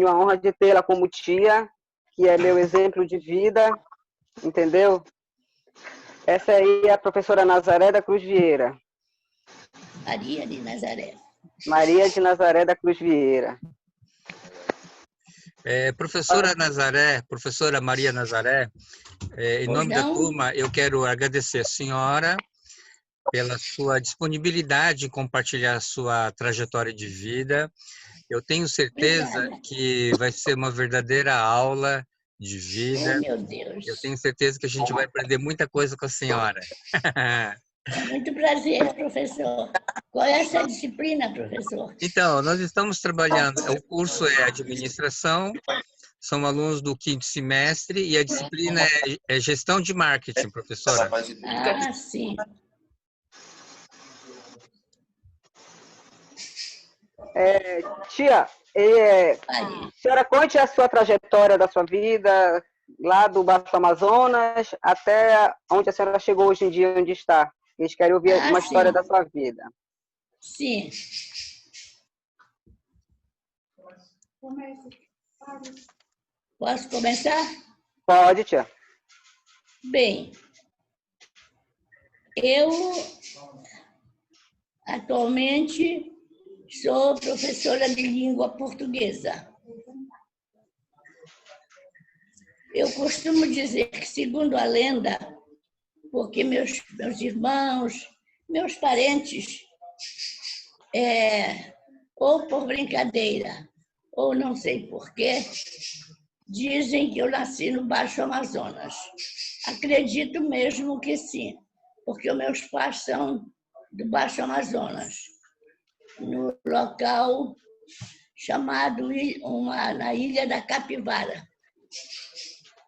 tenho a honra de tê-la como tia, que é meu exemplo de vida, entendeu? Essa aí é a professora Nazaré da Cruz Vieira. Maria de Nazaré. Maria de Nazaré da Cruz Vieira. Professora Nazaré, professora Maria Nazaré, em nome da turma, eu quero agradecer a senhora pela sua disponibilidade em compartilhar a sua trajetória de vida. Eu tenho certeza que vai ser uma verdadeira aula de vida. Oh, meu Deus. Eu tenho certeza que a gente vai aprender muita coisa com a senhora. Muito prazer, professor. Qual é essa disciplina, professor? Então, nós estamos trabalhando, o curso é administração, são alunos do 5º semestre e a disciplina é gestão de marketing, professora. Ah, sim. Tia, Aí. senhora, conte a sua trajetória da sua vida, lá do Baixo Amazonas até onde a senhora chegou hoje em dia, onde está. Eles querem ouvir uma história da sua vida. Sim. Posso começar? Pode, tia. Bem, eu atualmente sou professora de língua portuguesa. Eu costumo dizer que, segundo a lenda, porque meus irmãos, meus parentes, ou por brincadeira, ou não sei porquê, dizem que eu nasci no Baixo Amazonas. Acredito mesmo que sim, porque os meus pais são do Baixo Amazonas, no local chamado na Ilha da Capivara.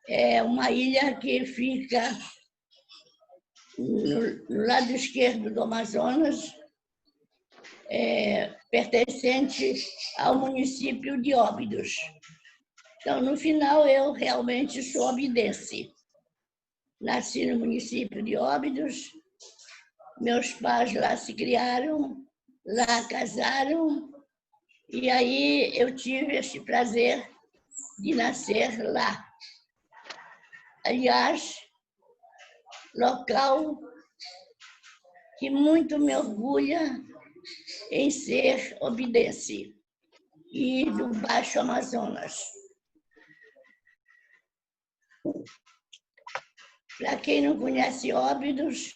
É uma ilha que fica no lado esquerdo do Amazonas, pertencente ao município de Óbidos. Então, no final, eu realmente sou obidense. Nasci no município de Óbidos, meus pais lá se criaram, lá casaram, e aí eu tive esse prazer de nascer lá. Aliás, local que muito me orgulha em ser obidense e do Baixo Amazonas. Para quem não conhece Óbidos,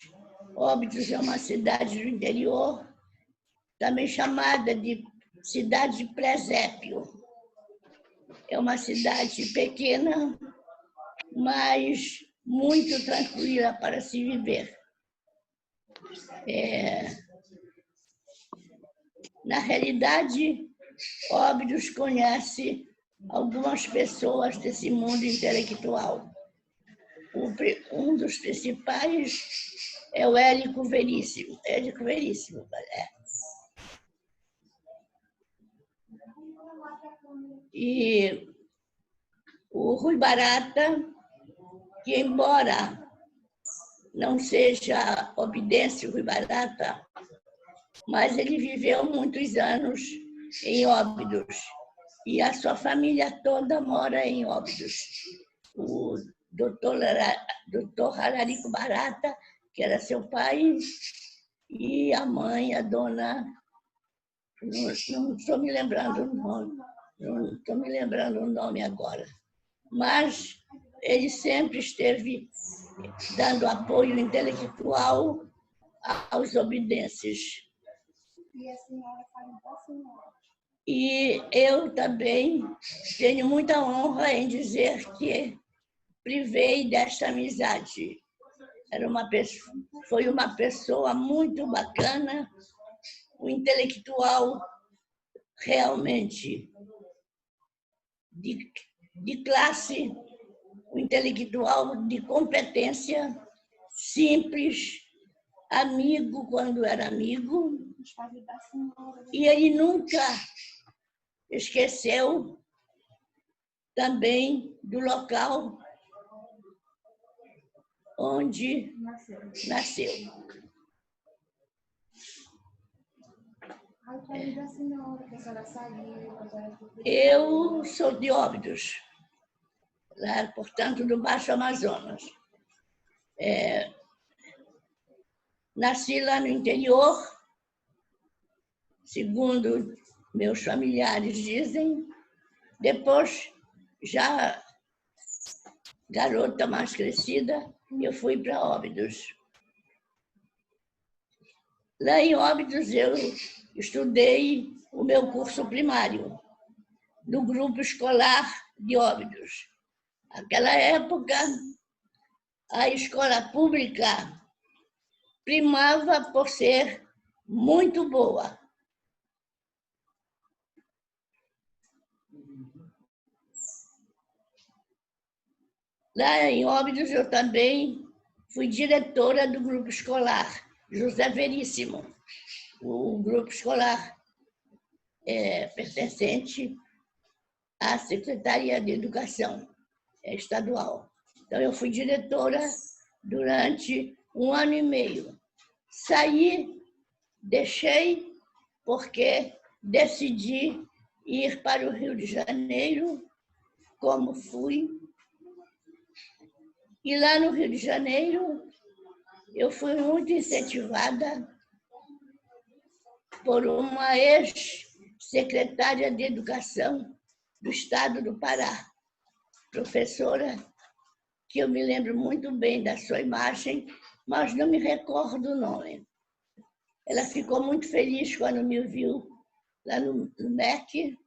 Óbidos é uma cidade do interior, também chamada de cidade de presépio. É uma cidade pequena, mas muito tranquila para se viver. Na realidade, Óbidos conhece algumas pessoas desse mundo intelectual. Um dos principais é o Érico Veríssimo. Érico Veríssimo, E o Rui Barata, que embora não seja obidense, o Rui Barata, mas ele viveu muitos anos em Óbidos. E a sua família toda mora em Óbidos. O doutor Ralarico Barata, que era seu pai, e a mãe, a dona... Não estou me lembrando o nome. Não estou me lembrando o nome agora. Mas ele sempre esteve dando apoio intelectual aos obidenses. E a senhora fala da senhora. E eu também tenho muita honra em dizer que privei desta amizade. Foi uma pessoa muito bacana, um intelectual realmente de classe, um intelectual de competência, simples, amigo quando era amigo, e ele nunca esqueceu também do local onde nasceu. Aí falei da senhora, que a senhora saiu, a senhora... Eu sou de Óbidos, lá, portanto, do Baixo Amazonas. Nasci lá no interior, segundo meus familiares dizem. Depois, já garota mais crescida, eu fui para Óbidos. Lá em Óbidos, eu estudei o meu curso primário, no grupo escolar de Óbidos. Naquela época, a escola pública primava por ser muito boa. Lá em Óbidos, eu também fui diretora do grupo escolar José Veríssimo, o grupo escolar pertencente à Secretaria de Educação Estadual. Então, eu fui diretora durante 1 ano e meio. Saí, deixei, porque decidi ir para o Rio de Janeiro, como fui. E lá no Rio de Janeiro, eu fui muito incentivada por uma ex-secretária de Educação do Estado do Pará, professora, que eu me lembro muito bem da sua imagem, mas não me recordo o nome. Ela ficou muito feliz quando me viu lá no MEC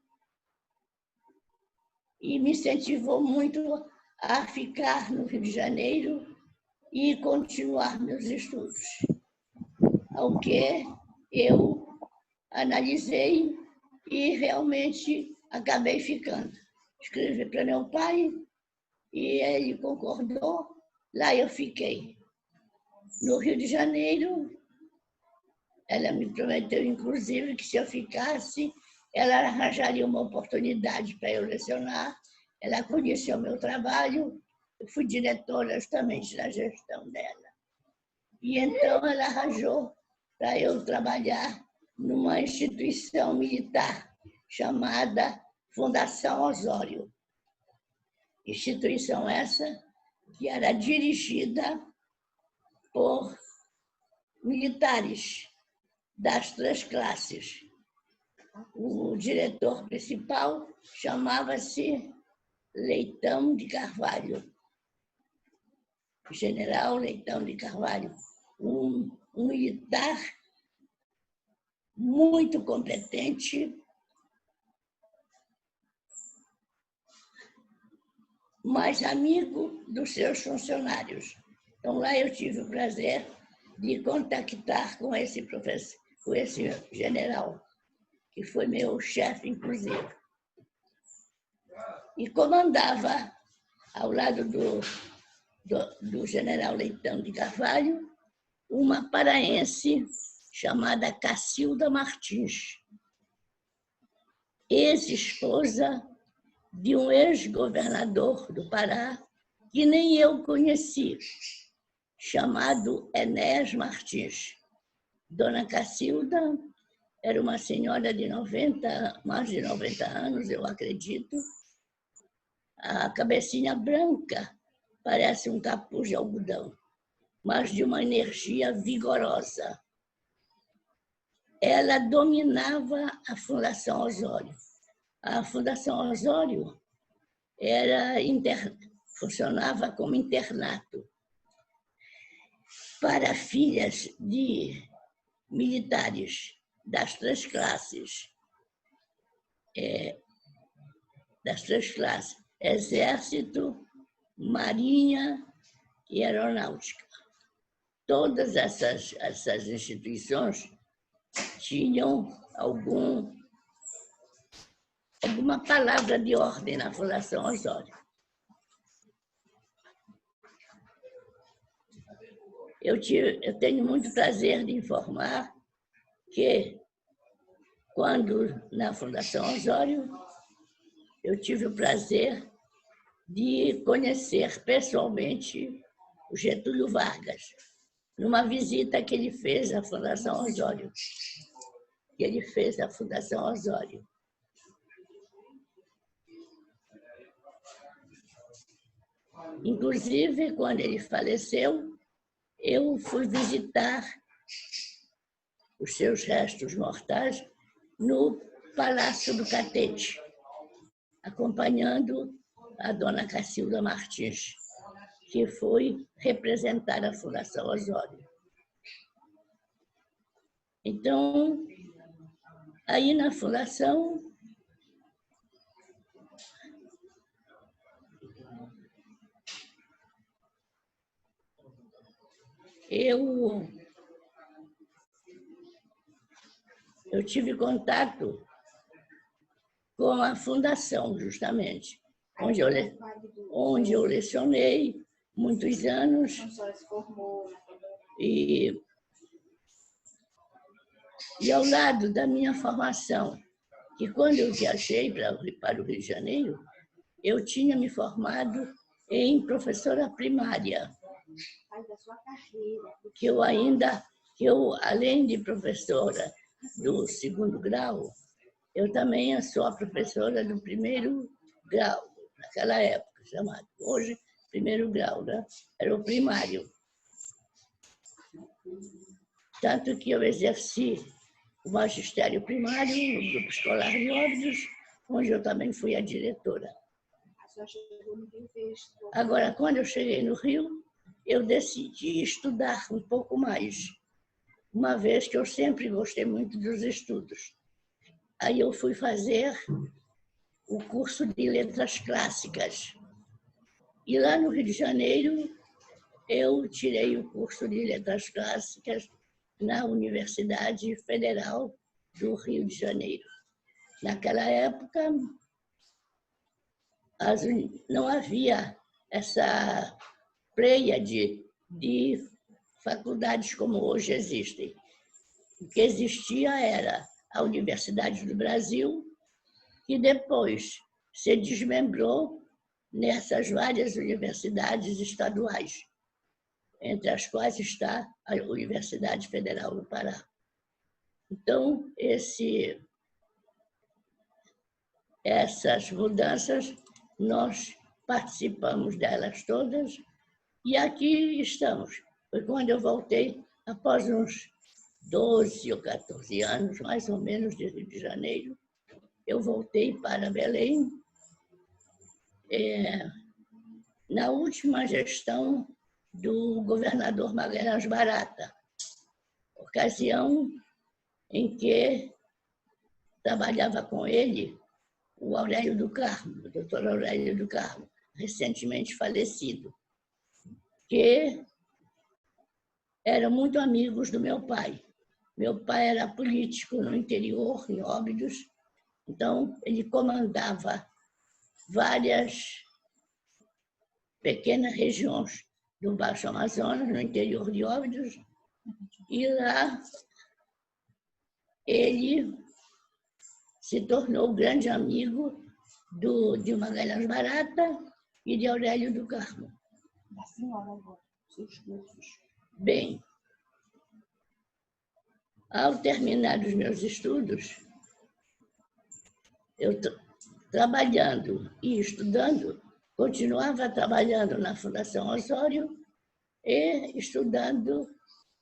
e me incentivou muito a ficar no Rio de Janeiro e continuar meus estudos. Ao que eu analisei e realmente acabei ficando. Escrevi para meu pai e ele concordou. Lá eu fiquei. No Rio de Janeiro, ela me prometeu, inclusive, que se eu ficasse, ela arranjaria uma oportunidade para eu lecionar. Ela conheceu o meu trabalho, eu fui diretora justamente na gestão dela. E então ela arranjou para eu trabalhar numa instituição militar chamada Fundação Osório. Instituição essa que era dirigida por militares das 3 classes. O diretor principal chamava-se Leitão de Carvalho, General Leitão de Carvalho, um militar muito competente, mas amigo dos seus funcionários. Então, lá eu tive o prazer de contactar com esse professor, com esse general, que foi meu chefe, inclusive. E comandava, ao lado do general Leitão de Carvalho, uma paraense chamada Cacilda Martins, ex-esposa de um ex-governador do Pará, que nem eu conheci, chamado Enéas Martins. Dona Cacilda era uma senhora de mais de 90 anos, eu acredito. A cabecinha branca parece um capuz de algodão, mas de uma energia vigorosa. Ela dominava a Fundação Osório. A Fundação Osório funcionava como internato para filhas de militares das 3 classes, Exército, Marinha e Aeronáutica. Todas essas instituições tinham alguma palavra de ordem na Fundação Osório. Eu tenho muito prazer de informar que, quando na Fundação Osório, eu tive o prazer de conhecer pessoalmente o Getúlio Vargas, numa visita que ele fez à Fundação Osório. que ele fez na Fundação Osório. Inclusive, quando ele faleceu, eu fui visitar os seus restos mortais no Palácio do Catete, acompanhando a dona Cacilda Martins, que foi representar a Fundação Osório. Então, aí na Fundação, eu tive contato com a Fundação, justamente, onde eu lecionei muitos anos. E ao lado da minha formação, que quando eu viajei para o Rio de Janeiro, eu tinha me formado em professora primária. Que eu, além de professora do segundo grau, eu também sou a professora do primeiro grau, naquela época, chamado. Hoje, primeiro grau, né? Era o primário. Tanto que eu exerci o magistério primário no grupo escolar de Óbidos, onde eu também fui a diretora. Agora, quando eu cheguei no Rio, eu decidi estudar um pouco mais, uma vez que eu sempre gostei muito dos estudos. Aí eu fui fazer o curso de Letras Clássicas. E lá no Rio de Janeiro, eu tirei o curso de Letras Clássicas na Universidade Federal do Rio de Janeiro. Naquela época, não havia essa pleiade de faculdades como hoje existem. O que existia era a Universidade do Brasil, que depois se desmembrou nessas várias universidades estaduais, entre as quais está a Universidade Federal do Pará. Então, essas mudanças, nós participamos delas todas e aqui estamos. Foi quando eu voltei, após uns 12 ou 14 anos, mais ou menos, de Rio de Janeiro, eu voltei para Belém, na última gestão do governador Magalhães Barata, ocasião em que trabalhava com ele o Aurélio do Carmo, o doutor Aurélio do Carmo, recentemente falecido, que eram muito amigos do meu pai. Meu pai era político no interior, em Óbidos, então ele comandava várias pequenas regiões do Baixo Amazonas, no interior de Óbidos, e lá ele se tornou grande amigo de Magalhães Barata e de Aurélio do Carmo. Da senhora agora, seus cursos. Bem, ao terminar os meus estudos, eu trabalhando e estudando, continuava trabalhando na Fundação Osório e estudando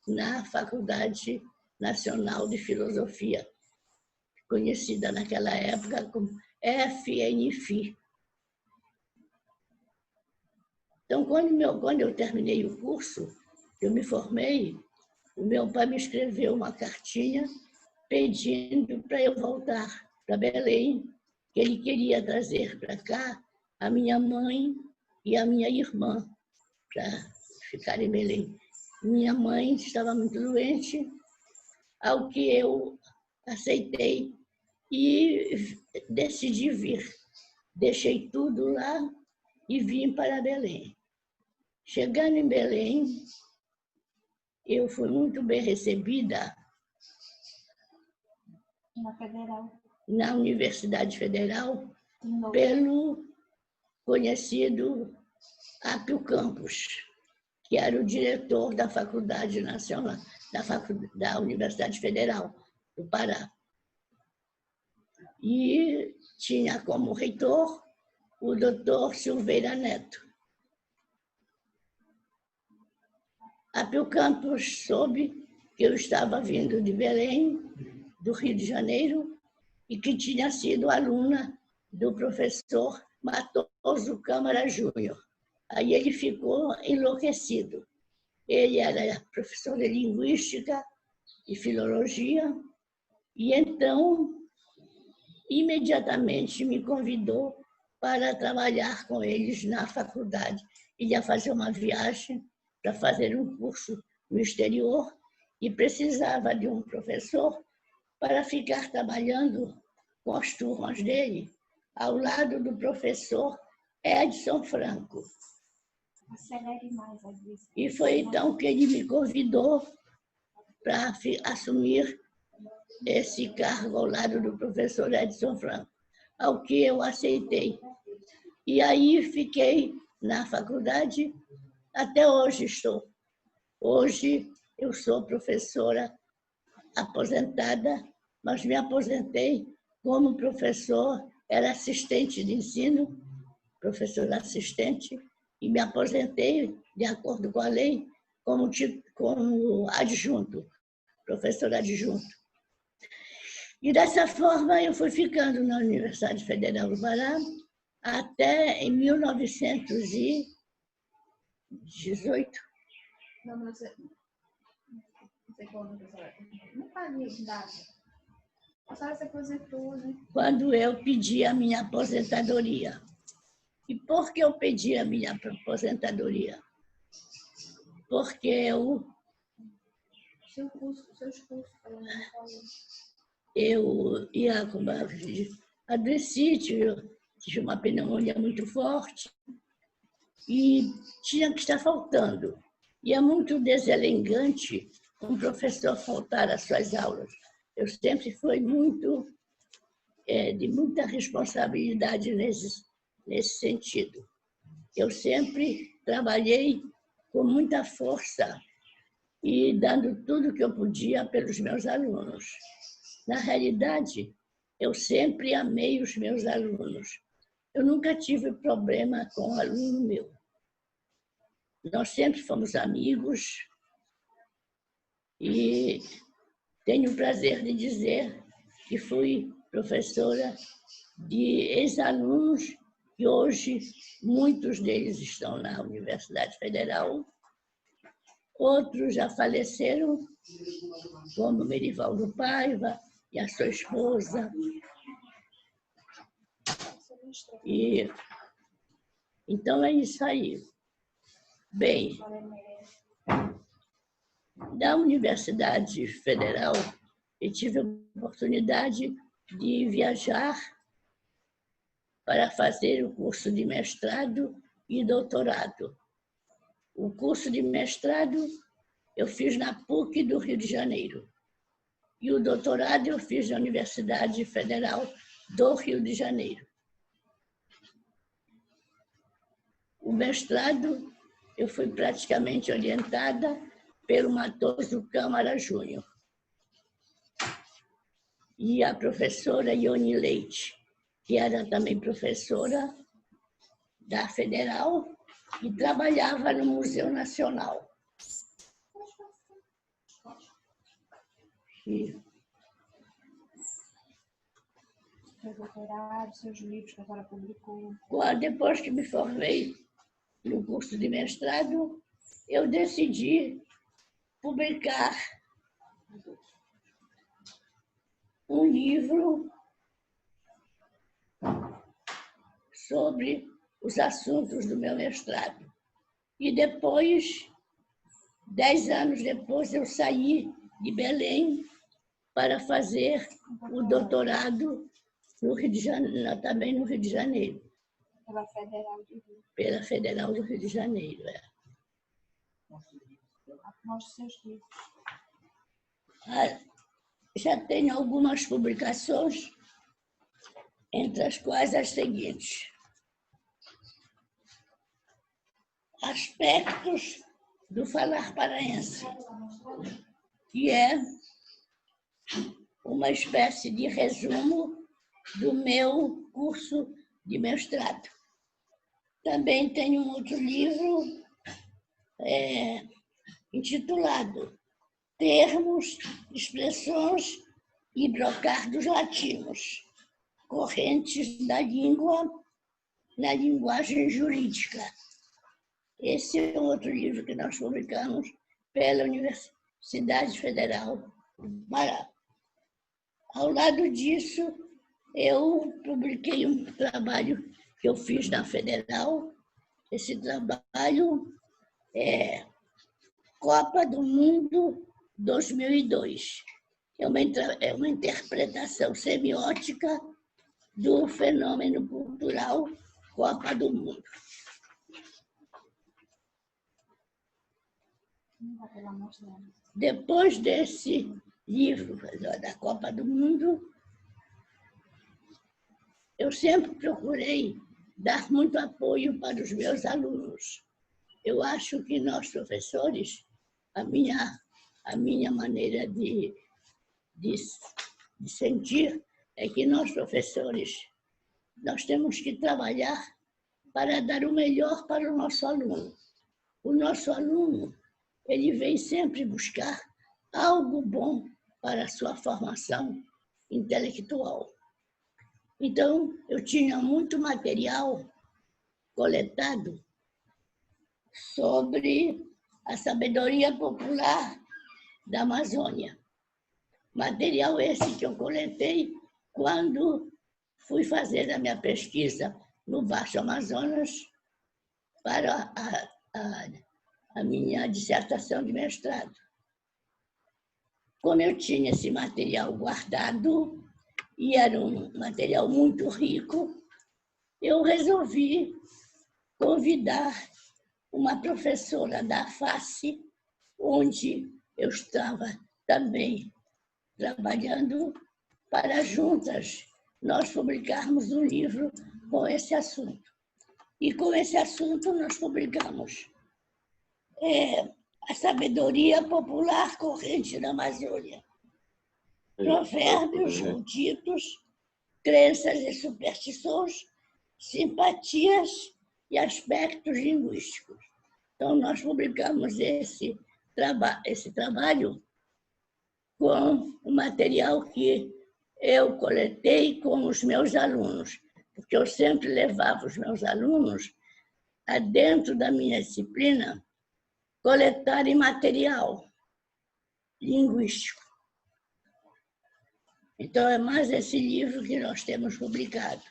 na Faculdade Nacional de Filosofia, conhecida naquela época como FNFI. Então, quando eu terminei o curso, eu me formei, o meu pai me escreveu uma cartinha pedindo para eu voltar para Belém, que ele queria trazer para cá a minha mãe e a minha irmã para ficar em Belém. Minha mãe estava muito doente, ao que eu aceitei e decidi vir. Deixei tudo lá e vim para Belém. Chegando em Belém, eu fui muito bem recebida na Universidade Federal pelo conhecido Apio Campos, que era o diretor da Faculdade Nacional, da Universidade Federal do Pará. e tinha como reitor o doutor Silveira Neto. A Pio Campos soube que eu estava vindo de Belém, do Rio de Janeiro, e que tinha sido aluna do professor Matoso Câmara Júnior. Aí ele ficou enlouquecido. Ele era professor de linguística e filologia, e então, imediatamente, me convidou para trabalhar com eles na faculdade. Ele ia fazer uma viagem para fazer um curso no exterior e precisava de um professor para ficar trabalhando com as turmas dele, ao lado do professor Edson Franco. Acelere mais, Alice. E foi então que ele me convidou para assumir esse cargo ao lado do professor Edson Franco, ao que eu aceitei. E aí fiquei na faculdade, até hoje estou. Hoje eu sou professora aposentada, mas me aposentei como professor, era assistente de ensino, professor assistente, e me aposentei, de acordo com a lei, como adjunto, professor adjunto. E dessa forma eu fui ficando na Universidade Federal do Pará até em 1918. Não sei como, professora. Não fazia data. A senhora se aposentou, né? Quando eu pedi a minha aposentadoria. E por que eu pedi a minha aposentadoria? Porque Seus cursos, eu ia adoeci, tive uma pneumonia muito forte e tinha que estar faltando. E é muito deselegante um professor faltar às suas aulas. Eu sempre fui de muita responsabilidade nesse sentido. Eu sempre trabalhei com muita força e dando tudo que eu podia pelos meus alunos. Na realidade, eu sempre amei os meus alunos. Eu nunca tive problema com um aluno meu. Nós sempre fomos amigos e tenho o prazer de dizer que fui professora de ex-alunos e hoje muitos deles estão na Universidade Federal. Outros já faleceram, como Merivaldo Paiva e a sua esposa. Então é isso aí. Bem, na Universidade Federal, eu tive a oportunidade de viajar para fazer o curso de mestrado e doutorado. O curso de mestrado eu fiz na PUC do Rio de Janeiro. E o doutorado eu fiz na Universidade Federal do Rio de Janeiro. O mestrado eu fui praticamente orientada pelo Matoso Câmara Júnior. E a professora Ione Leite, que era também professora da Federal e trabalhava no Museu Nacional. E Seu doutorado, seus livros que a senhora publicou. depois que me formei no curso de mestrado, eu decidi publicar um livro sobre os assuntos do meu mestrado. E depois, 10 anos depois, eu saí de Belém para fazer o doutorado no Rio de Janeiro, também no Rio de Janeiro. Pela Federal do Rio. Pela Federal do Rio de Janeiro, é. Mostre seus livros. Já tenho algumas publicações, entre as quais as seguintes. Aspectos do falar paraense, que é uma espécie de resumo do meu curso de mestrado. Também tenho um outro livro intitulado Termos, Expressões e Brocardos Latinos, Correntes da Língua na Linguagem Jurídica. Esse é um outro livro que nós publicamos pela Universidade Federal do Pará. Ao lado disso, eu publiquei um trabalho que eu fiz na Federal. Esse trabalho é Copa do Mundo 2002. É uma interpretação semiótica do fenômeno cultural Copa do Mundo. Depois desse livro da Copa do Mundo, eu sempre procurei dar muito apoio para os meus alunos. Eu acho que nós, professores, a minha maneira de sentir é que nós, professores, nós temos que trabalhar para dar o melhor para o nosso aluno. O nosso aluno, ele vem sempre buscar algo bom para a sua formação intelectual. Então, eu tinha muito material coletado sobre a sabedoria popular da Amazônia. Material esse que eu coletei quando fui fazer a minha pesquisa no Baixo Amazonas para a minha dissertação de mestrado. Como eu tinha esse material guardado, e era um material muito rico, eu resolvi convidar uma professora da FACE, onde eu estava também trabalhando, para juntas nós publicarmos um livro com esse assunto. E com esse assunto nós publicamos A Sabedoria Popular Corrente da Amazônia, Provérbios, ditos, Crenças e Superstições, Simpatias e Aspectos Linguísticos. Então, nós publicamos esse trabalho com o material que eu coletei com os meus alunos, porque eu sempre levava os meus alunos a dentro da minha disciplina coletarem material linguístico. Então, é mais esse livro que nós temos publicado.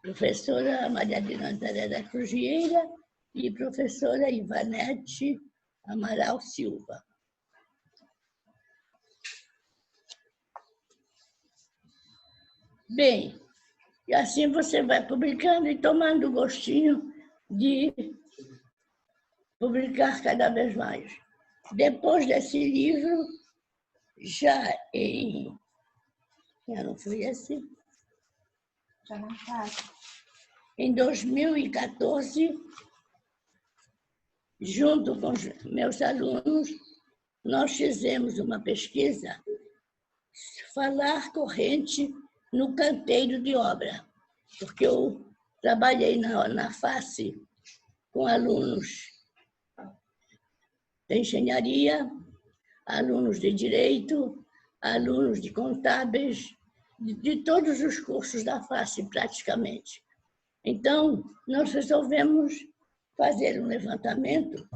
Professora Maria de Nazaré da Cruz Vieira e professora Ivanete Amaral Silva. Bem, e assim você vai publicando e tomando o gostinho de publicar cada vez mais. Depois desse livro, já não foi esse? Já não faz. Em 2014, junto com os meus alunos, nós fizemos uma pesquisa, falar corrente no canteiro de obra, porque eu trabalhei na FACE com alunos de engenharia, alunos de direito, alunos de contábeis, de todos os cursos da FACE, praticamente. Então, nós resolvemos fazer um levantamento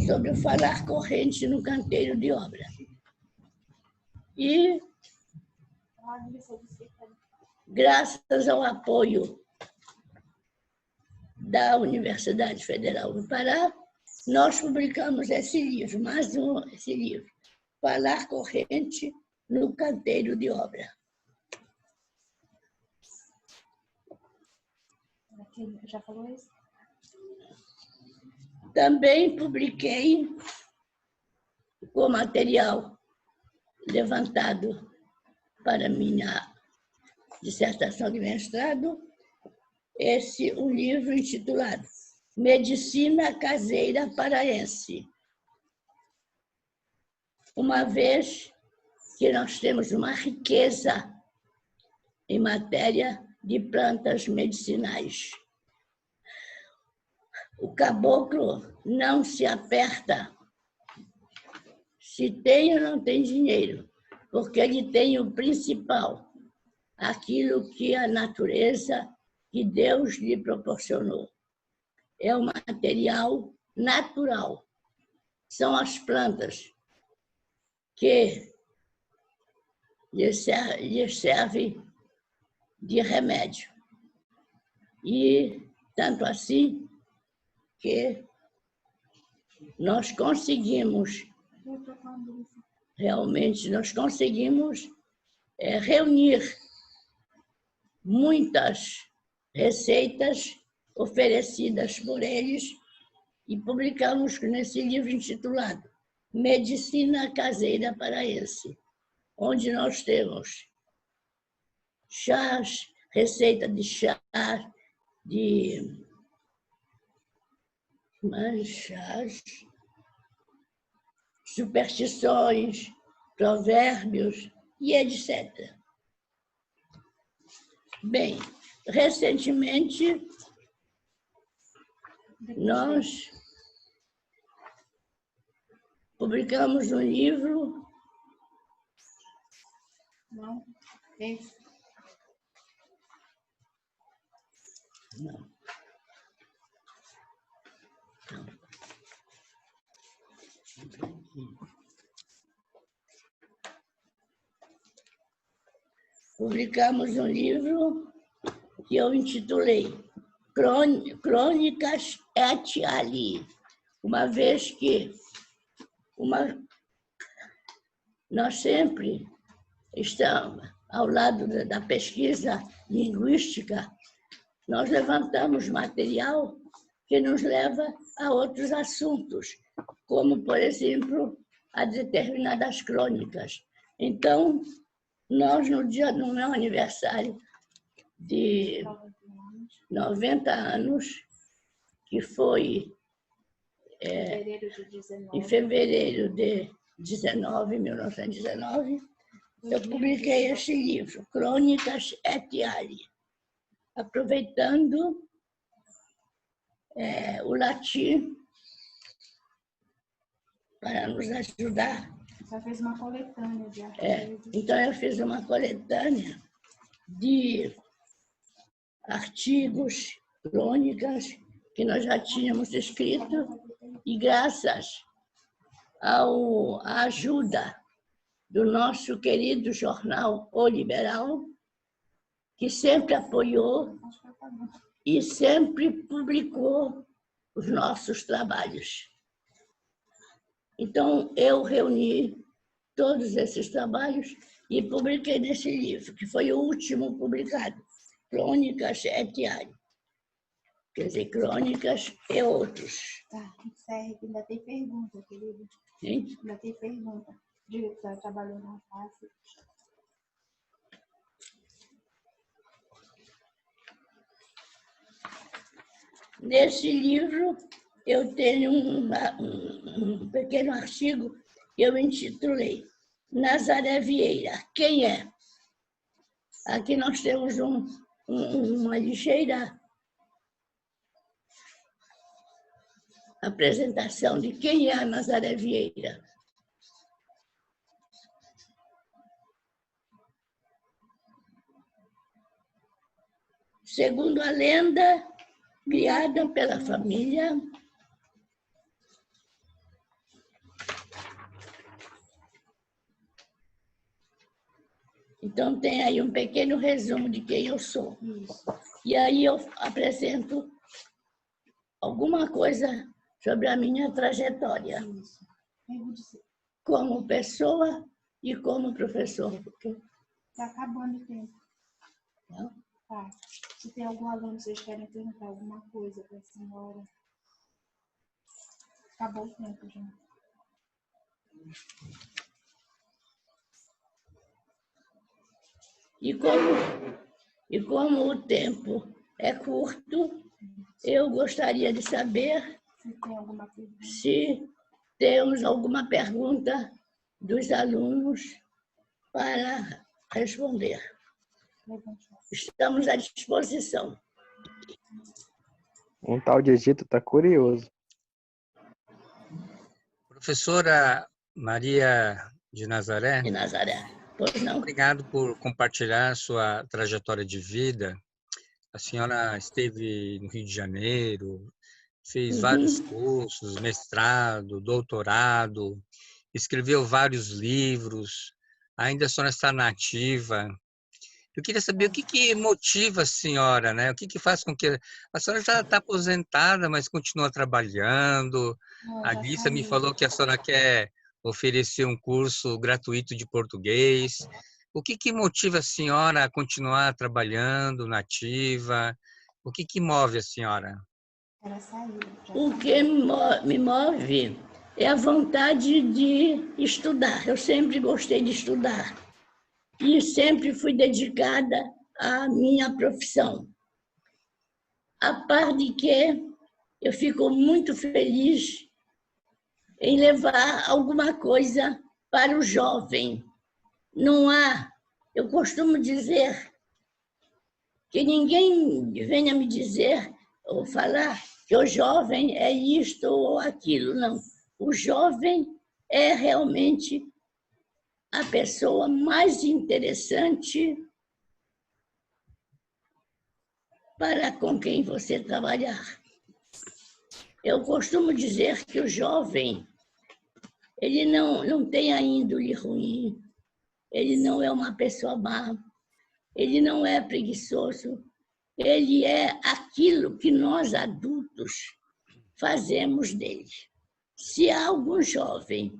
sobre o falar corrente no canteiro de obra. E, graças ao apoio da Universidade Federal do Pará, nós publicamos esse livro, esse livro, Falar Corrente no Canteiro de Obra. Já falou isso? Também publiquei com material levantado para minha dissertação de mestrado, um livro intitulado Medicina Caseira Paraense. Uma vez que nós temos uma riqueza em matéria de plantas medicinais. O caboclo não se aperta se tem ou não tem dinheiro, porque ele tem o principal, aquilo que a natureza, que Deus lhe proporcionou. É o material natural. São as plantas que lhe servem de remédio. E tanto assim que nós conseguimos, realmente, nós conseguimos reunir muitas receitas oferecidas por eles e publicamos nesse livro intitulado Medicina Caseira Paraense, onde nós temos chás, receita de chá, de chás, superstições, provérbios e etc. Bem, recentemente nós publicamos um livro. Não, esse. Não. Publicamos um livro que eu intitulei Crônicas et ali, uma vez que nós sempre estamos ao lado da pesquisa linguística, nós levantamos material que nos leva a outros assuntos, como, por exemplo, a determinadas crônicas. Então, nós, no meu aniversário de 90 anos, que foi em fevereiro de 1919, eu publiquei esse livro, Crônicas et ali, aproveitando o latim para nos ajudar. Você fez uma coletânea de artigos. Então, eu fiz uma coletânea de artigos, crônicas, que nós já tínhamos escrito, e graças à ajuda do nosso querido jornal O Liberal, que sempre apoiou e sempre publicou os nossos trabalhos. Então, eu reuni todos esses trabalhos e publiquei nesse livro, que foi o último publicado, Crônicas et ali. Quer dizer, crônicas e outros. Tá, encerre, que ainda tem pergunta, querido. Hein? Ainda tem pergunta. Diga que você trabalhou na face. Nesse livro, eu tenho um pequeno artigo que eu intitulei Nazaré Vieira, quem é? Aqui nós temos uma ligeira apresentação de quem é a Nazaré Vieira. Segundo a lenda, criada pela família Então, tem aí um pequeno resumo de quem eu sou. E aí eu apresento alguma coisa sobre a minha trajetória como pessoa e como professor. Está acabando o tempo. Não? Tá. Se tem algum aluno que vocês querem perguntar alguma coisa para a senhora. Acabou o tempo já. E como o tempo é curto, eu gostaria de saber Se tem alguma pergunta. se temos alguma pergunta dos alunos para responder. Estamos à disposição. Um tal de Egito está curioso. Professora Maria de Nazaré, De Nazaré. Pois não? obrigado por compartilhar sua trajetória de vida. A senhora esteve no Rio de Janeiro, fez vários cursos, mestrado, doutorado, escreveu vários livros, ainda a senhora está na ativa. Eu queria saber o que motiva a senhora, né? O que faz com que... A senhora já está aposentada, mas continua trabalhando. A Lisa me falou que a senhora quer oferecer um curso gratuito de português. O que motiva a senhora a continuar trabalhando na ativa? O que move a senhora? O que me move é a vontade de estudar. Eu sempre gostei de estudar e sempre fui dedicada à minha profissão. A par de que eu fico muito feliz em levar alguma coisa para o jovem. Não há, eu costumo dizer, que ninguém venha me dizer ou falar que o jovem é isto ou aquilo. Não. O jovem é realmente a pessoa mais interessante para com quem você trabalhar. Eu costumo dizer que o jovem, ele não tem a índole ruim, ele não é uma pessoa má, ele não é preguiçoso, ele é aquilo que nós adultos fazemos dele. Se há algum jovem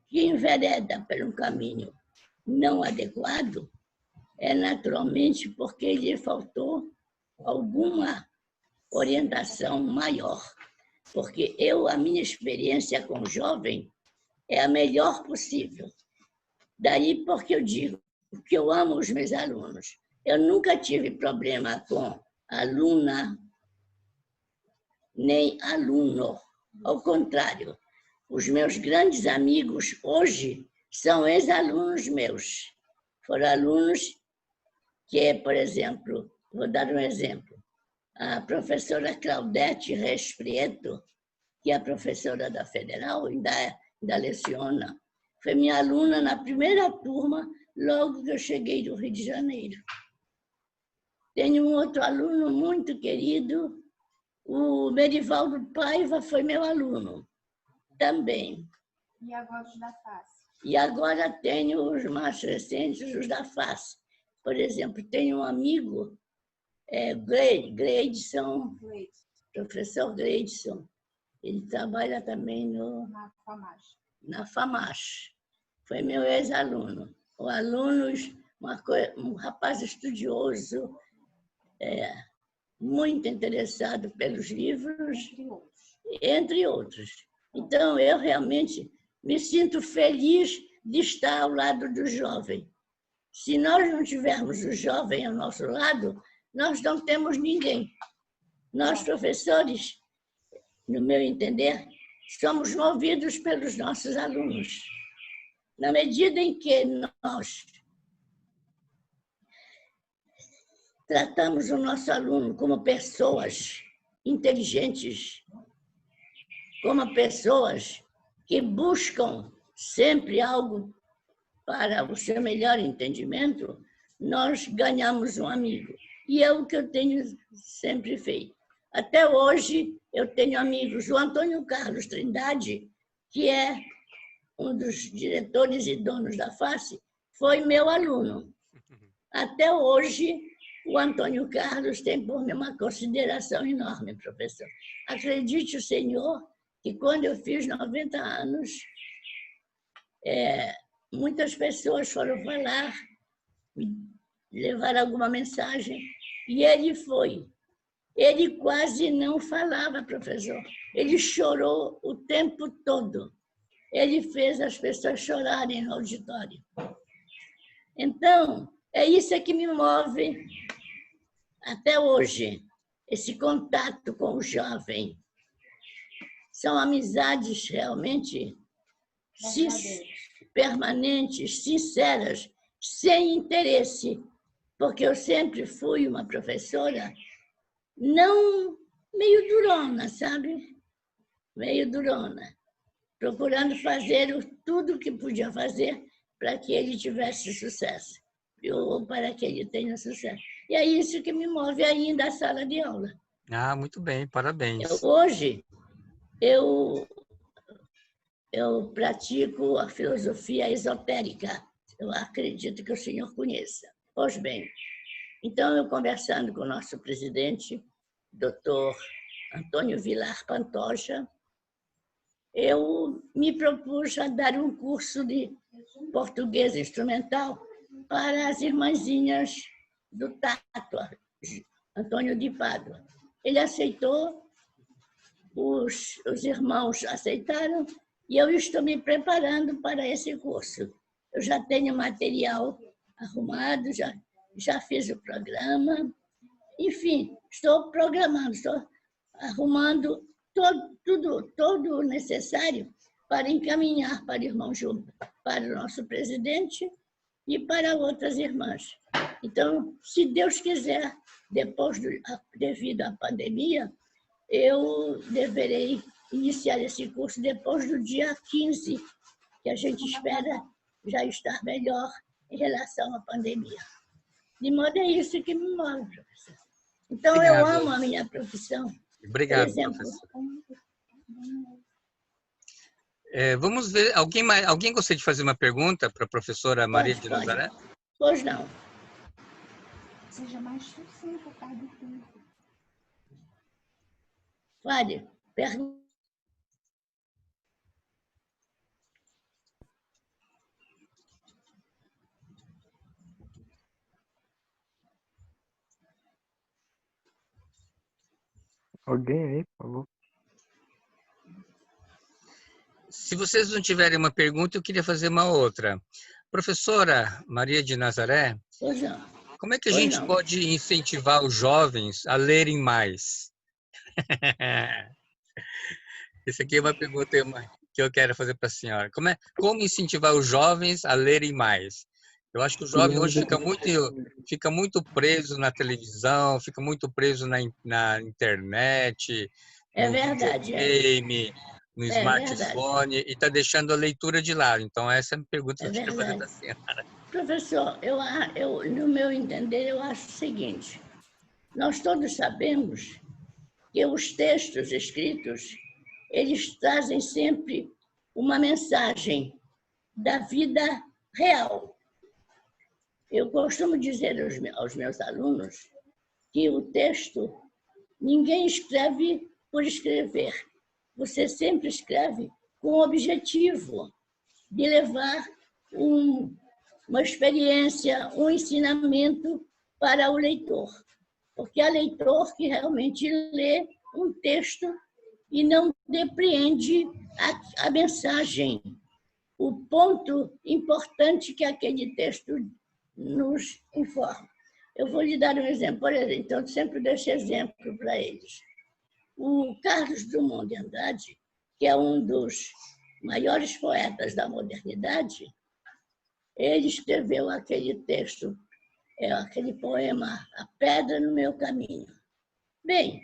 que envereda por um caminho não adequado, é naturalmente porque lhe faltou alguma orientação maior. Porque a minha experiência com o jovem é a melhor possível. Daí porque eu digo que eu amo os meus alunos. Eu nunca tive problema com aluna nem aluno. Ao contrário, os meus grandes amigos hoje são ex-alunos meus. Foram alunos que, por exemplo, vou dar um exemplo, a professora Claudete Reis Prieto, que é a professora da Federal, ainda leciona, foi minha aluna na primeira turma, logo que eu cheguei do Rio de Janeiro. Tenho um outro aluno muito querido, o Merivaldo Paiva foi meu aluno também. E agora os da face? E agora tenho os mais recentes, os da face. Por exemplo, tenho um amigo, Gleidson, professor Gleidson. Ele trabalha também na FAMAS. Foi meu ex-aluno. Um rapaz estudioso, muito interessado pelos livros, entre outros. Então, eu realmente me sinto feliz de estar ao lado do jovem. Se nós não tivermos o jovem ao nosso lado, nós não temos ninguém. Nós, professores, no meu entender, somos movidos pelos nossos alunos. Na medida em que nós tratamos o nosso aluno como pessoas inteligentes, como pessoas que buscam sempre algo para o seu melhor entendimento, nós ganhamos um amigo. E é o que eu tenho sempre feito. Até hoje, eu tenho amigos. O Antônio Carlos Trindade, que é um dos diretores e donos da face, foi meu aluno. Até hoje, o Antônio Carlos tem por mim uma consideração enorme, professor. Acredite o senhor que quando eu fiz 90 anos, muitas pessoas foram falar, levar alguma mensagem, e ele foi. Ele quase não falava, professor. Ele chorou o tempo todo. Ele fez as pessoas chorarem no auditório. Então, é isso que me move até hoje, esse contato com o jovem. São amizades realmente permanentes, sinceras, sem interesse porque eu sempre fui uma professora não meio durona, sabe? Meio durona, procurando fazer tudo o que podia fazer para que ele tivesse sucesso, ou para que ele tenha sucesso. E é isso que me move ainda a sala de aula. Ah, muito bem, parabéns. Hoje, eu pratico a filosofia esotérica. Eu acredito que o senhor conheça. Pois bem, então, eu conversando com o nosso presidente, doutor Antônio Vilar Pantoja, eu me propus a dar um curso de português instrumental para as irmãzinhas do Tátua, Antônio de Pádua. Ele aceitou, os irmãos aceitaram, e eu estou me preparando para esse curso. Eu já tenho material arrumado, já fiz o programa, enfim, estou programando, estou arrumando todo o necessário para encaminhar para o irmão Juba, para o nosso presidente e para outras irmãs. Então, se Deus quiser, devido à pandemia, eu deverei iniciar esse curso depois do dia 15, que a gente espera já estar melhor em relação à pandemia. De modo é isso que me move, professor. Então, Obrigado. Eu amo a minha profissão. Obrigado, por exemplo, professor. Vamos ver, alguém gostaria de fazer uma pergunta para a professora Maria de Nazaré? Pois não. Seja mais sucinta, tá? Do tempo. Fale, pergunta. Alguém aí, por favor? Se vocês não tiverem uma pergunta, eu queria fazer uma outra. Professora Maria de Nazaré, Pois não. como é que a gente pode incentivar os jovens a lerem mais? Essa aqui é uma pergunta que eu quero fazer para a senhora. Como incentivar os jovens a lerem mais? Eu acho que o jovem hoje fica muito preso na televisão, fica muito preso na internet, no videogame, no smartphone, e está deixando a leitura de lado. Então, essa é a pergunta que eu queria fazer para a senhora. Professor, no meu entender, eu acho o seguinte: nós todos sabemos que os textos escritos, eles trazem sempre uma mensagem da vida real. Eu costumo dizer aos meus alunos que o texto, ninguém escreve por escrever. Você sempre escreve com o objetivo de levar uma experiência, um ensinamento para o leitor. Porque é leitor que realmente lê um texto e não depreende a mensagem, o ponto importante que aquele texto nos informa. Eu vou lhe dar um exemplo. Por exemplo, então, eu sempre dou esse exemplo para eles. O Carlos Drummond de Andrade, que é um dos maiores poetas da modernidade, ele escreveu aquele texto, aquele poema, A Pedra no Meu Caminho. Bem,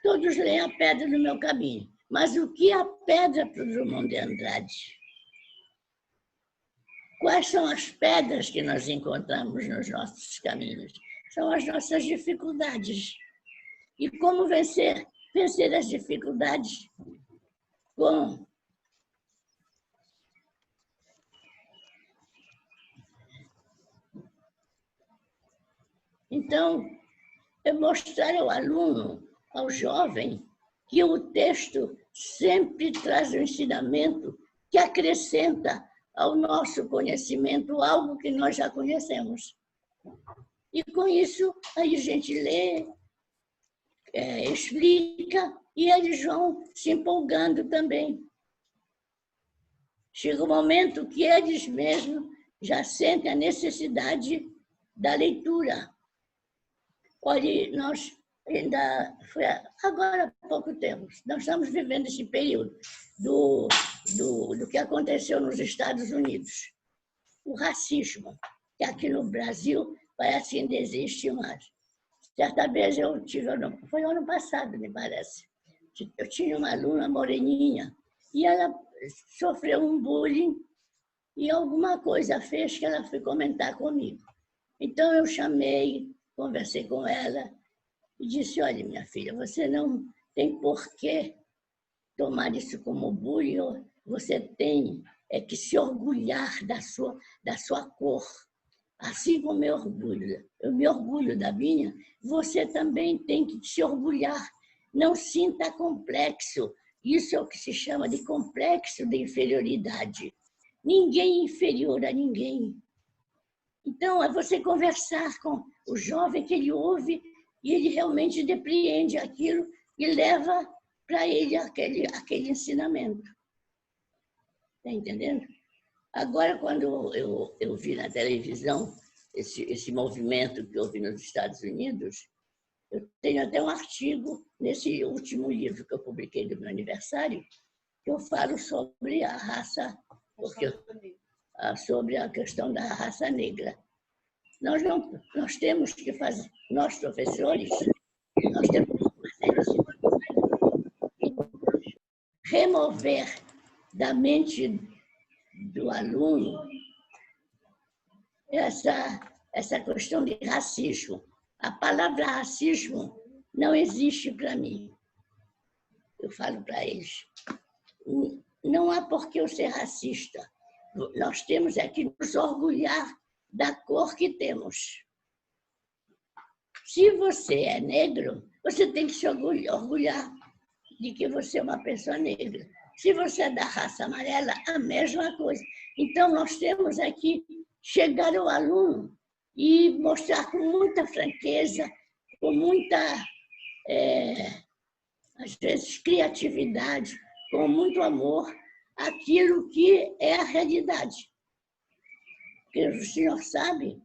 todos leem A Pedra no Meu Caminho, mas o que é a pedra para o Drummond de Andrade? Quais são as pedras que nós encontramos nos nossos caminhos? São as nossas dificuldades. E como vencer as dificuldades? Então, é mostrar ao aluno, ao jovem, que o texto sempre traz um ensinamento que acrescenta ao nosso conhecimento algo que nós já conhecemos. E com isso, aí a gente lê, explica, e eles vão se empolgando também. Chega um momento que eles mesmos já sentem a necessidade da leitura. Olha, nós ainda foi agora há pouco tempo, nós estamos vivendo esse período do que aconteceu nos Estados Unidos. O racismo, que aqui no Brasil parece que ainda existe mais. Certa vez eu tive, foi ano passado, me parece, eu tinha uma aluna moreninha e ela sofreu um bullying e alguma coisa fez que ela foi comentar comigo. Então eu chamei, conversei com ela e disse, olha, minha filha, você não tem por que tomar isso como bullying, você tem que se orgulhar da sua cor. Assim como eu me orgulho da minha, você também tem que se orgulhar. Não sinta complexo. Isso é o que se chama de complexo de inferioridade. Ninguém é inferior a ninguém. Então, é você conversar com o jovem que ele ouve e ele realmente depreende aquilo e leva para ele aquele ensinamento. Está entendendo? Agora, quando eu vi na televisão esse movimento que houve nos Estados Unidos, eu tenho até um artigo nesse último livro que eu publiquei do meu aniversário, que eu falo sobre a raça, sobre a questão da raça negra. Nós temos que fazer, nós professores, nós temos que remover da mente do aluno essa questão de racismo. A palavra racismo não existe para mim. Eu falo para eles. Não há por que eu ser racista. Nós temos que nos orgulhar da cor que temos. Se você é negro, você tem que se orgulhar de que você é uma pessoa negra. Se você é da raça amarela, a mesma coisa. Então, nós temos que chegar ao aluno e mostrar com muita franqueza, com muita, às vezes, criatividade, com muito amor, aquilo que é a realidade. Porque o senhor sabe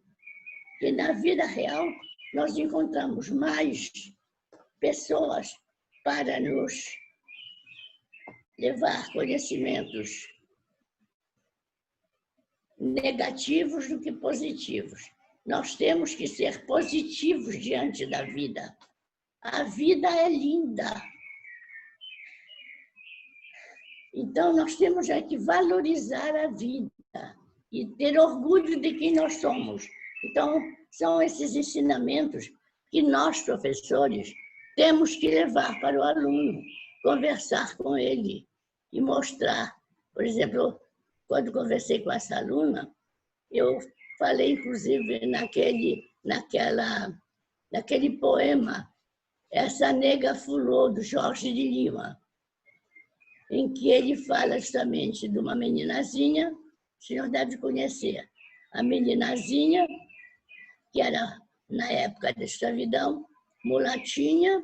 que na vida real nós encontramos mais pessoas para nos levar conhecimentos negativos do que positivos. Nós temos que ser positivos diante da vida. A vida é linda. Então, nós temos que valorizar a vida e ter orgulho de quem nós somos. Então, são esses ensinamentos que nós, professores, temos que levar para o aluno, conversar com ele e mostrar. Por exemplo, quando conversei com essa aluna, eu falei, inclusive, naquele poema, Essa Nega Fulô, do Jorge de Lima, em que ele fala justamente de uma meninazinha, o senhor deve conhecer, a meninazinha, que era, na época da escravidão, mulatinha,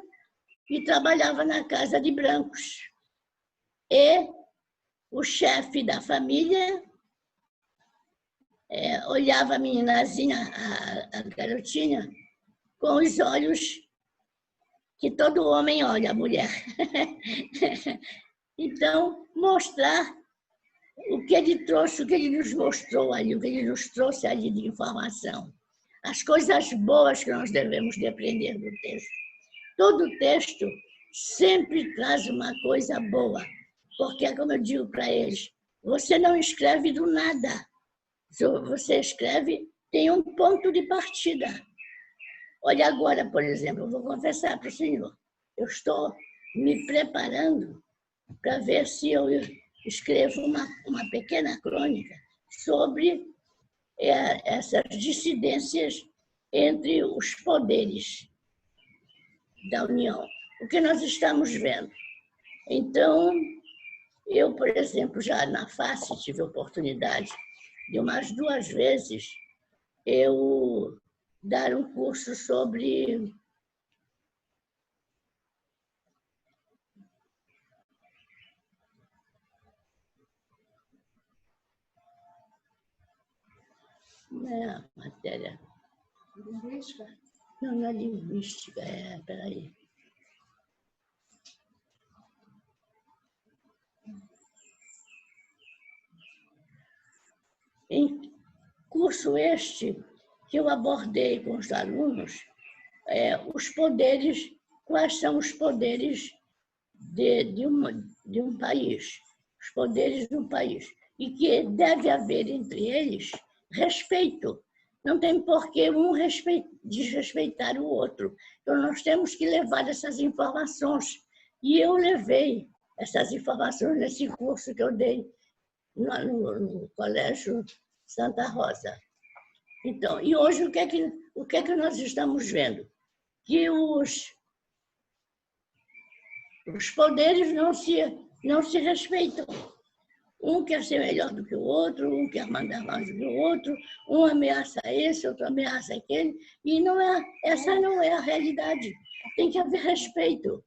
e trabalhava na casa de brancos. E o chefe da família olhava a meninazinha, a garotinha, com os olhos que todo homem olha a mulher. Então, mostrar o que ele trouxe, o que ele nos mostrou ali, o que ele nos trouxe ali de informação. As coisas boas que nós devemos de aprender do texto. Todo texto sempre traz uma coisa boa, porque, como eu digo para eles, você não escreve do nada. Você escreve, tem um ponto de partida. Olha, agora, por exemplo, eu vou confessar para o senhor, eu estou me preparando para ver se eu escrevo uma pequena crônica sobre essas dissidências entre os poderes da União, o que nós estamos vendo. Então, eu, por exemplo, já na face tive a oportunidade de umas 2 vezes eu dar um curso sobre matéria. Linguística? Não é linguística, peraí. Em curso este que eu abordei com os alunos os poderes, quais são os poderes de um país, os poderes de um país, e que deve haver entre eles respeito. Não tem por que um desrespeitar o outro. Então, nós temos que levar essas informações. E eu levei essas informações nesse curso que eu dei no Colégio Santa Rosa. Então, e hoje o que é que nós estamos vendo? Que os poderes não se respeitam. Um quer ser melhor do que o outro, um quer mandar mais do que o outro, um ameaça esse, outro ameaça aquele, e essa não é a realidade. Tem que haver respeito.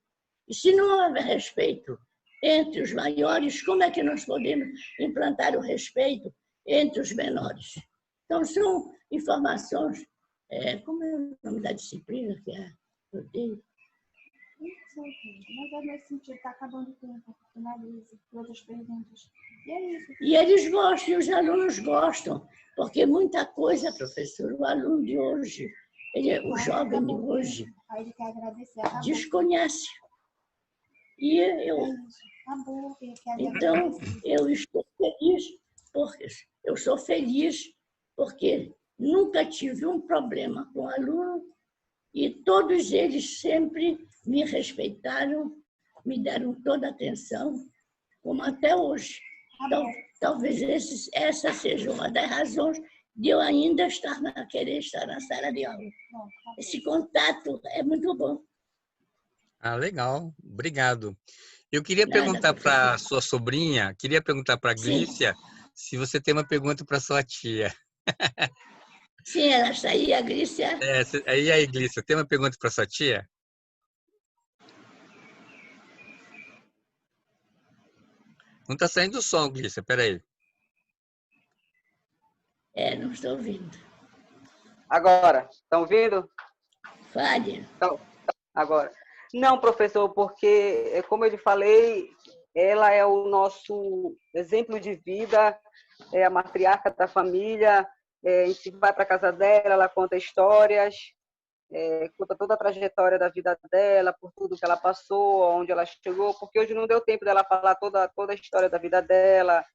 E se não houver respeito entre os maiores, como é que nós podemos implantar o respeito entre os menores? Então, são informações, como é o nome da disciplina que eu tenho? Mas é nesse sentido, está acabando o tempo, finalize, outras perguntas. E é isso. E eles gostam, e os alunos gostam, porque muita coisa, professor, o aluno de hoje, o jovem de hoje, Aí ele quer agradecer, acabou. desconhece. E Acabou, ele quer então, agradecer. eu sou feliz porque nunca tive um problema com o aluno e todos eles sempre me respeitaram, me deram toda a atenção, como até hoje. Então, talvez essa seja uma das razões de eu ainda querer estar na sala de aula. Esse contato é muito bom. Ah, legal. Obrigado. Eu queria Nada, perguntar para professor. a sua sobrinha, queria perguntar para a Sim. Glícia, se você tem uma pergunta para sua tia. Sim, ela está aí, a Glícia. E aí, Glícia, tem uma pergunta para sua tia? Não está saindo o som, Glícia, peraí. Não estou ouvindo. Agora, estão ouvindo? Fale. Então, agora. Não, professor, porque, como eu lhe falei, ela é o nosso exemplo de vida, é a matriarca da família, a gente vai para a casa dela, ela conta histórias, conta toda a trajetória da vida dela, por tudo que ela passou, onde ela chegou, porque hoje não deu tempo dela falar toda a história da vida dela,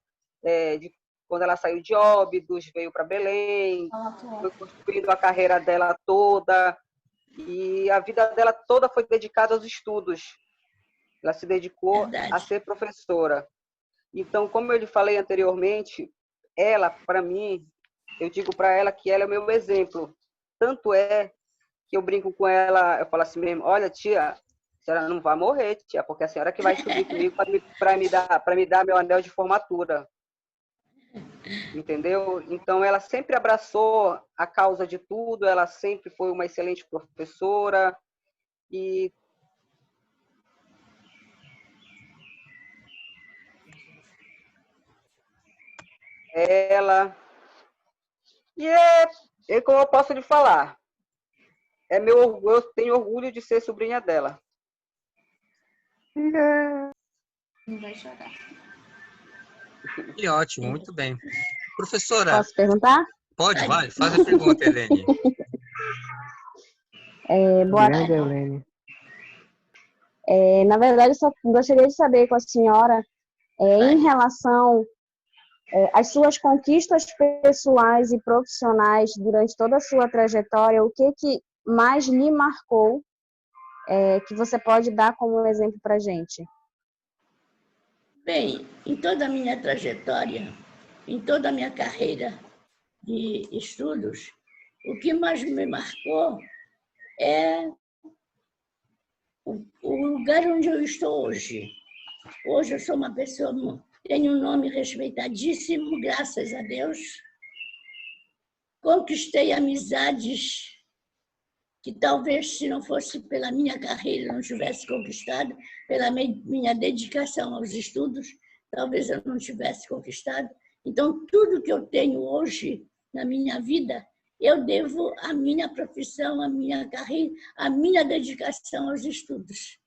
de quando ela saiu de Óbidos, veio para Belém, foi construindo a carreira dela toda, e a vida dela toda foi dedicada aos estudos. Ela se dedicou Verdade. a ser professora. Então, como eu lhe falei anteriormente, ela, para mim, eu digo para ela que ela é o meu exemplo. Tanto é que eu brinco com ela, eu falo assim mesmo, olha, tia, a senhora não vai morrer, tia, porque a senhora que vai subir comigo para me dar meu anel de formatura. Entendeu? Então, ela sempre abraçou a causa de tudo, ela sempre foi uma excelente professora e ela... E como eu posso lhe falar, eu tenho orgulho de ser sobrinha dela. Não vai chorar. Que ótimo, muito bem. Professora, Posso perguntar? pode, vai, faz a pergunta, Helene. Boa Grande tarde. Helene. Na verdade, eu só gostaria de saber com a senhora, em relação às suas conquistas pessoais e profissionais durante toda a sua trajetória, o que mais lhe marcou, que você pode dar como exemplo para a gente? Bem, em toda a minha trajetória, em toda a minha carreira de estudos, o que mais me marcou é o lugar onde eu estou hoje. Hoje eu sou uma pessoa, tenho um nome respeitadíssimo, graças a Deus. Conquistei amizades que talvez, se não fosse pela minha carreira, eu não tivesse conquistado, pela minha dedicação aos estudos, talvez eu não tivesse conquistado. Então, tudo que eu tenho hoje na minha vida, eu devo à minha profissão, à minha carreira, à minha dedicação aos estudos.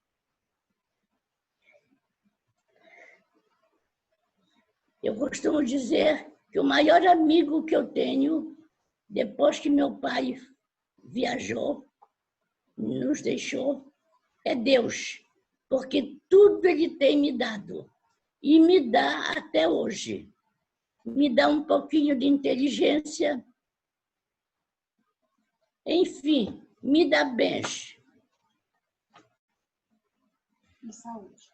Eu costumo dizer que o maior amigo que eu tenho depois que meu pai viajou, nos deixou, é Deus, porque tudo ele tem me dado e me dá até hoje. Me dá um pouquinho de inteligência, enfim, me dá bens. E saúde.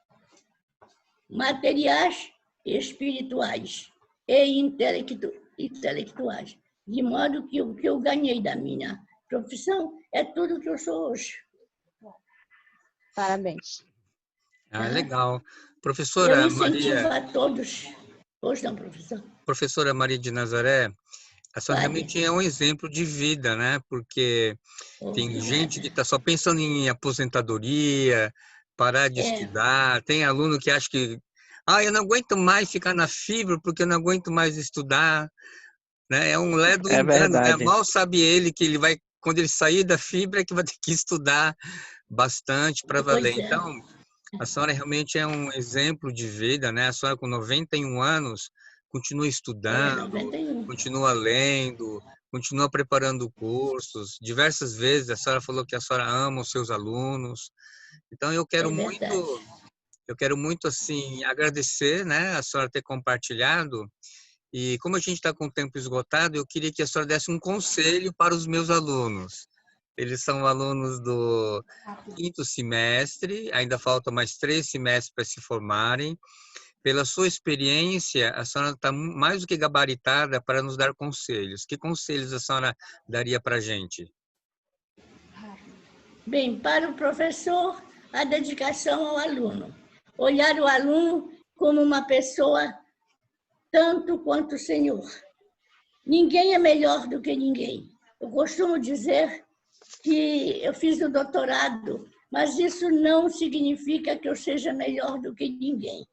Materiais, espirituais e intelectuais. De modo que o que eu ganhei da minha profissão é tudo que eu sou hoje. Parabéns. Ah, legal. Eu Professora incentivo Maria, a todos. Pois não, professor. professora Maria de Nazaré, a senhora Vale. realmente é um exemplo de vida, né? Porque tem gente que está só pensando em aposentadoria, parar de estudar. Tem aluno que acha que, eu não aguento mais ficar na fibra porque eu não aguento mais estudar, né? É um ledo É engano, né? verdade. Mal sabe ele que ele vai, quando ele sair da fibra, é que vai ter que estudar bastante para valer. Pois é. Então, a senhora realmente é um exemplo de vida, né? A senhora com 91 anos continua estudando, 91. continua lendo, continua preparando cursos. Diversas vezes a senhora falou que a senhora ama os seus alunos. Então eu É verdade. quero muito assim agradecer, né, a senhora ter compartilhado. E como a gente está com o tempo esgotado, eu queria que a senhora desse um conselho para os meus alunos. Eles são alunos do 5º semestre, ainda faltam mais 3 semestres para se formarem. Pela sua experiência, a senhora está mais do que gabaritada para nos dar conselhos. Que conselhos a senhora daria para a gente? Bem, para o professor, a dedicação ao aluno. Olhar o aluno como uma pessoa tanto quanto o Senhor. Ninguém é melhor do que ninguém. Eu costumo dizer que eu fiz o doutorado, mas isso não significa que eu seja melhor do que ninguém.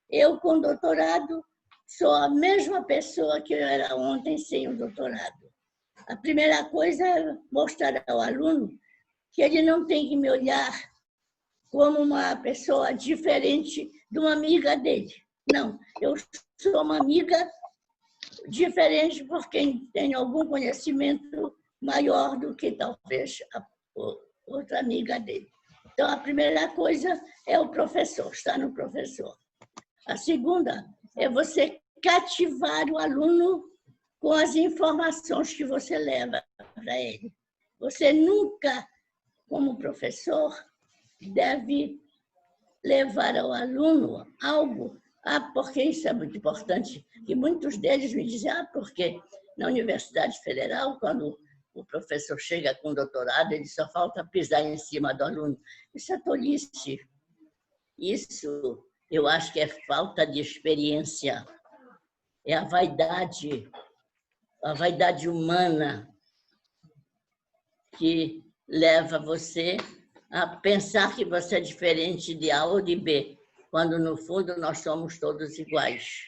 Eu, com doutorado, sou a mesma pessoa que eu era ontem sem o doutorado. A primeira coisa é mostrar ao aluno que ele não tem que me olhar como uma pessoa diferente de uma amiga dele. Não, eu sou uma amiga diferente por quem tem algum conhecimento maior do que talvez a outra amiga dele. Então, a primeira coisa é o professor, está no professor. A segunda é você cativar o aluno com as informações que você leva para ele. Você nunca, como professor, deve levar ao aluno algo. Porque isso é muito importante. E muitos deles me dizem, porque na Universidade Federal, quando o professor chega com doutorado, ele só falta pisar em cima do aluno. Isso é tolice. Isso, eu acho que é falta de experiência. É a vaidade humana que leva você a pensar que você é diferente de A ou de B, quando, no fundo, nós somos todos iguais.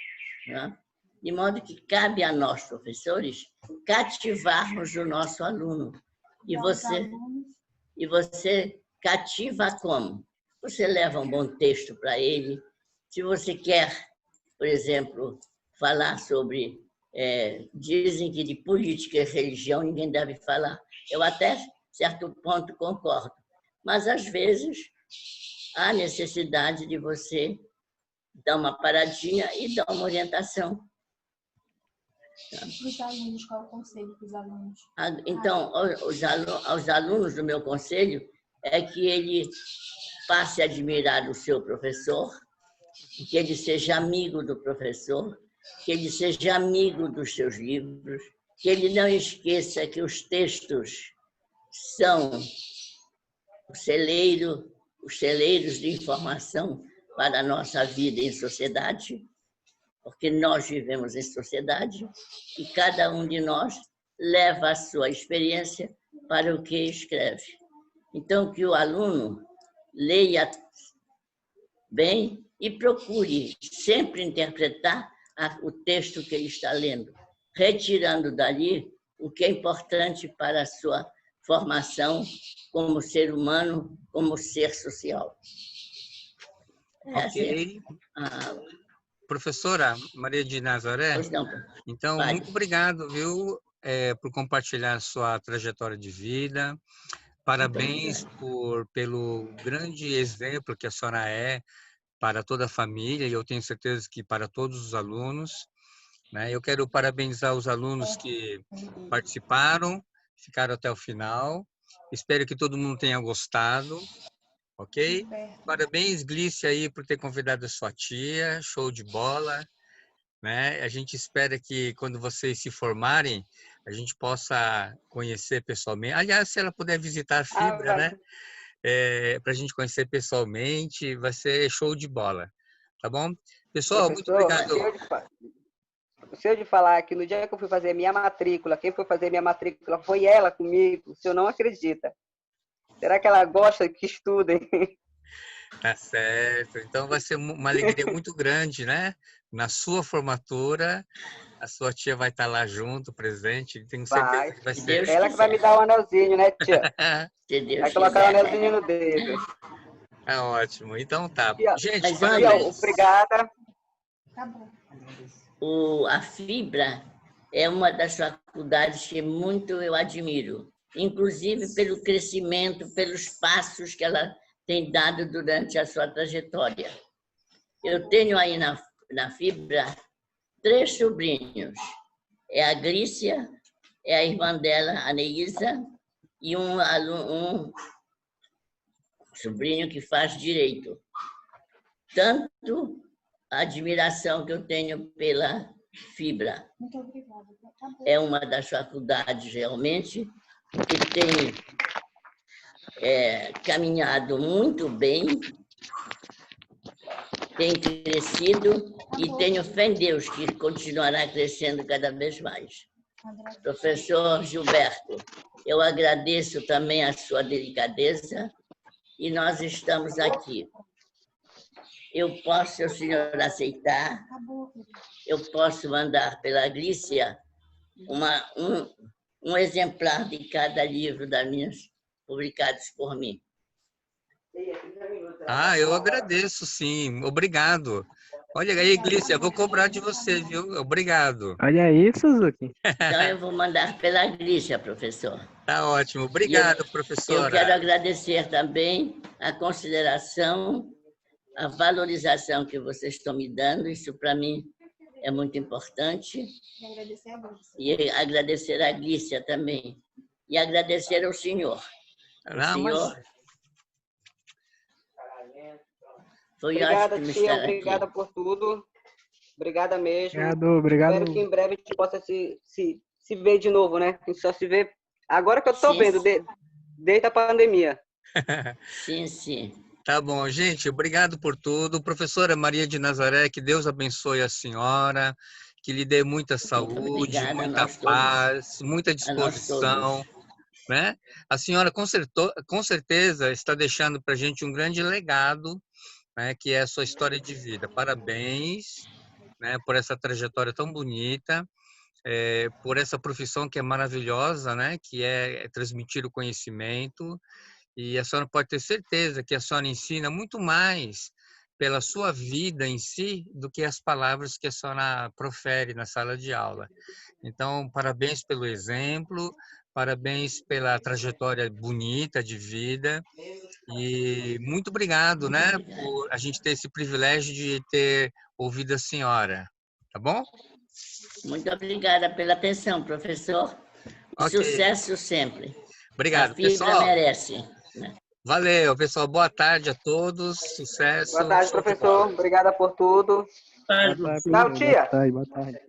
Né? De modo que cabe a nós, professores, cativarmos o nosso aluno. E você cativa como? Você leva um bom texto para ele. Se você quer, por exemplo, falar sobre... dizem que de política e religião ninguém deve falar. Eu até certo ponto concordo. Mas, às vezes, há necessidade de você dar uma paradinha e dar uma orientação. Os alunos, qual é o conselho para os alunos? Então, aos alunos do meu conselho é que ele passe a admirar o seu professor, que ele seja amigo do professor, que ele seja amigo dos seus livros, que ele não esqueça que os textos são os celeiros de informação para a nossa vida em sociedade, porque nós vivemos em sociedade e cada um de nós leva a sua experiência para o que escreve. Então, que o aluno leia bem e procure sempre interpretar o texto que ele está lendo, retirando dali o que é importante para a sua formação como ser humano, como ser social. Ok. Professora Maria de Nazaré, Pois não, então, vale. muito obrigado, viu? por compartilhar sua trajetória de vida. Parabéns pelo grande exemplo que a senhora é para toda a família, e eu tenho certeza que para todos os alunos, né? Eu quero parabenizar os alunos que participaram, ficaram até o final. Espero que todo mundo tenha gostado, ok? Parabéns, Glícia, aí, por ter convidado a sua tia, show de bola, né? A gente espera que, quando vocês se formarem, a gente possa conhecer pessoalmente. Aliás, se ela puder visitar a Fibra, né? Para a gente conhecer pessoalmente, vai ser show de bola, tá bom? Pessoal, muito obrigado. Se eu de falar que no dia que eu fui fazer minha matrícula, quem foi fazer minha matrícula foi ela comigo, o senhor não acredita. Será que ela gosta que estudem? Tá certo. Então vai ser uma alegria muito grande, né? Na sua formatura, a sua tia vai estar lá junto, presente. Tenho certeza que vai ser. Ela que vai me dar o anelzinho, né, tia? Vai colocar o anelzinho no dedo. Tá ótimo. Então tá. Gente, obrigada. Tá bom. A Fibra é uma das faculdades que muito eu admiro, inclusive pelo crescimento, pelos passos que ela tem dado durante a sua trajetória. Eu tenho aí na Fibra 3 sobrinhos. É a Glícia, é a irmã dela, a Neísa, e um sobrinho que faz direito. Tanto a admiração que eu tenho pela Fibra. Muito obrigada. Tá bom. É uma das faculdades, realmente, que tem caminhado muito bem, tem crescido e tenho fé em Deus que continuará crescendo cada vez mais. Professor Gilberto, eu agradeço também a sua delicadeza e nós estamos aqui. Eu posso, se o senhor aceitar, eu posso mandar pela Glícia um exemplar de cada livro das minhas, publicados por mim. Eu agradeço, sim. Obrigado. Olha aí, Glícia, eu vou cobrar de você, viu? Obrigado. Olha aí, Suzuki. Então, eu vou mandar pela Glícia, professor. Tá ótimo. Obrigado, professora. Eu quero agradecer também a consideração, a valorização que vocês estão me dando. Isso, para mim, é muito importante. E agradecer a Glícia também. E agradecer ao senhor. Foi obrigada, ótimo tia. estar Obrigada aqui. por tudo. Obrigada mesmo. Obrigado. Espero que em breve a gente possa se ver de novo, né? A gente só se vê agora que eu estou vendo, desde a pandemia. Sim, sim. Tá bom, gente. Obrigado por tudo. Professora Maria de Nazaré, que Deus abençoe a senhora, que lhe dê muita saúde, muita paz, muita disposição. Né? A senhora, com certeza, está deixando para a gente um grande legado, né, que é a sua história de vida. Parabéns, né, por essa trajetória tão bonita, por essa profissão que é maravilhosa, né, que é transmitir o conhecimento. E a senhora pode ter certeza que a senhora ensina muito mais pela sua vida em si do que as palavras que a senhora profere na sala de aula. Então, parabéns pelo exemplo, parabéns pela trajetória bonita de vida e muito obrigado, né, por a gente ter esse privilégio de ter ouvido a senhora, tá bom? Muito obrigada pela atenção, professor. Okay. Sucesso sempre. Obrigado, a Fibra pessoal. Merece. Valeu, pessoal. Boa tarde a todos. Sucesso. Boa tarde, professor. Obrigada por tudo. Boa tarde, Tchau, tia. Boa tarde.